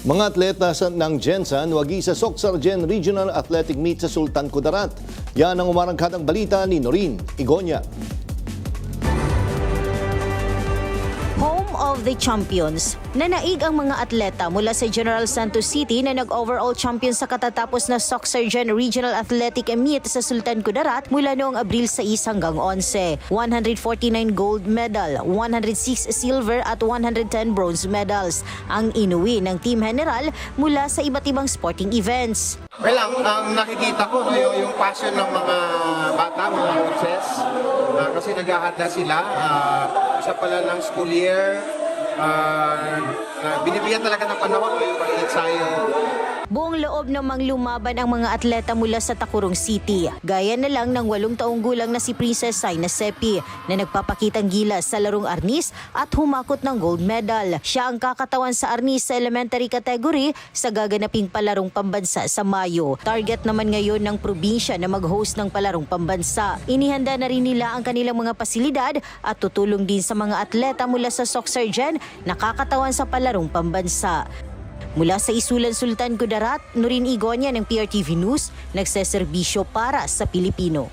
Mga atleta ng Gensan wagi sa Socsargen Regional Athletic Meet sa Sultan Kudarat. Yan ang umarangkadang balita ni Noreen Igonya. Home of the Champions. Nanaig ang mga atleta mula sa General Santos City na nag-overall champion sa katatapos na Socsargen Regional Athletic Meet sa Sultan Kudarat mula noong Abril 6 hanggang 11. 149 gold medal, 106 silver at 110 bronze medals ang inuwi ng Team General mula sa iba't ibang sporting events. Well, ang nakikita ko yung passion ng mga bata, mga coaches, kasi naghahanda sila. Isa pala ng school year, binibigyan talaga ng panahon yung pag-ensayo. Buong loob namang lumaban ang mga atleta mula sa Tacurong City. Gaya na lang ng 8 taong gulang na si Princess Saina Sepi na nagpapakitang gilas sa larong arnis at humakot ng gold medal. Siya ang kakatawan sa arnis sa elementary category sa gaganaping palarong pambansa sa Mayo. Target naman ngayon ng probinsya na mag-host ng palarong pambansa. Inihanda na rin nila ang kanilang mga pasilidad at tutulong din sa mga atleta mula sa Socsargen na kakatawan sa palarong pambansa. Mula sa Isulan, Sultan Kudarat, Noreen Igonya ng PRTV News, nagseserbisyo para sa Pilipino.